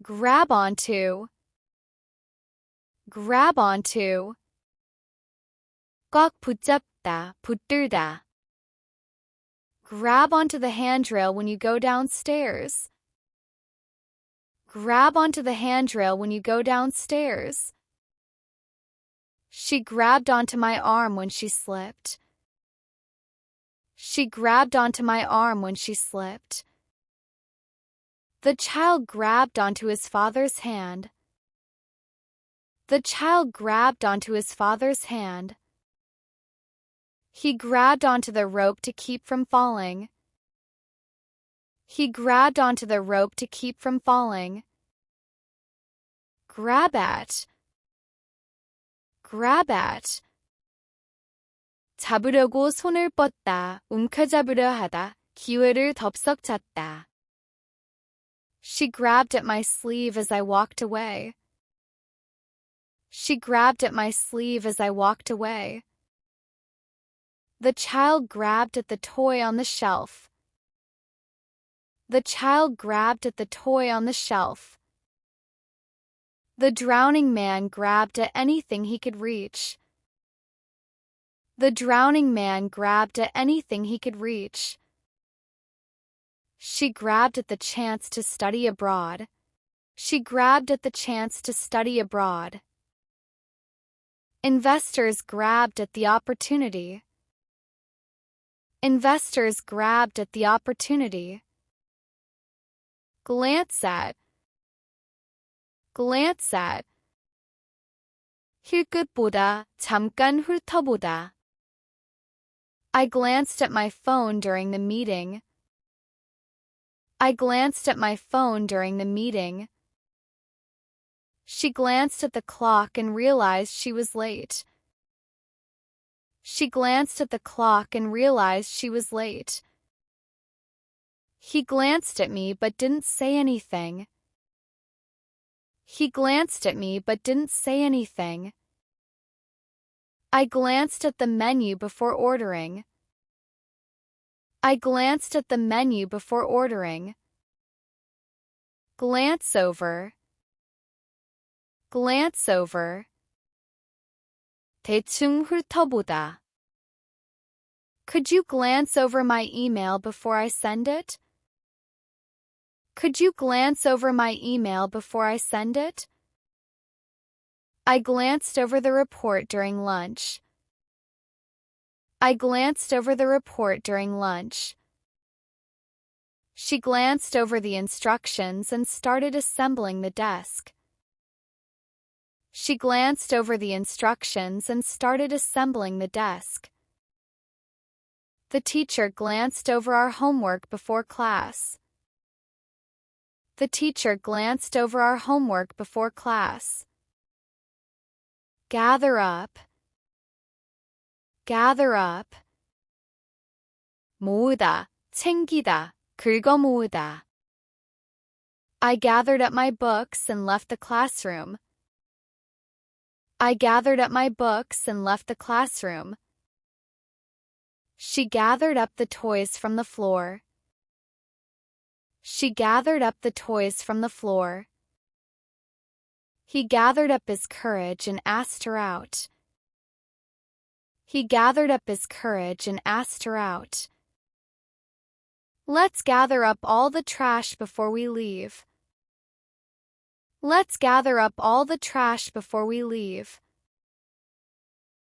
grab onto, grab onto. 꽉 붙잡다, 붙들다. Grab onto the handrail when you go downstairs. Grab onto the handrail when you go downstairs. She grabbed onto my arm when she slipped. She grabbed onto my arm when she slipped. The child grabbed onto his father's hand. The child grabbed onto his father's hand. He grabbed onto the rope to keep from falling. He grabbed onto the rope to keep from falling. Grab at. Grab at. 잡으려고 손을 뻗다, 움켜잡으려 하다, 기회를 덥석 찼다. She grabbed at my sleeve as I walked away. She grabbed at my sleeve as I walked away. The child grabbed at the toy on the shelf. The child grabbed at the toy on the shelf. The drowning man grabbed at anything he could reach. The drowning man grabbed at anything he could reach. She grabbed at the chance to study abroad. She grabbed at the chance to study abroad. Investors grabbed at the opportunity. Investors grabbed at the opportunity. Glance at. Glance at. 힐끗보다, 잠깐 훑어보다. I glanced at my phone during the meeting. I glanced at my phone during the meeting. She glanced at the clock and realized she was late. She glanced at the clock and realized she was late. He glanced at me but didn't say anything. He glanced at me but didn't say anything. I glanced at the menu before ordering. I glanced at the menu before ordering. Glance over. Glance over. 대충 훑어보다. Could you glance over my email before I send it? Could you glance over my email before I send it? I glanced over the report during lunch. I glanced over the report during lunch. She glanced over the instructions and started assembling the desk. She glanced over the instructions and started assembling the desk. The teacher glanced over our homework before class. The teacher glanced over our homework before class. Gather up. Gather up. 모으다, 챙기다, 긁어 모으다. I gathered up my books and left the classroom. I gathered up my books and left the classroom. She gathered up the toys from the floor. She gathered up the toys from the floor. He gathered up his courage and asked her out. He gathered up his courage and asked her out. Let's gather up all the trash before we leave. Let's gather up all the trash before we leave.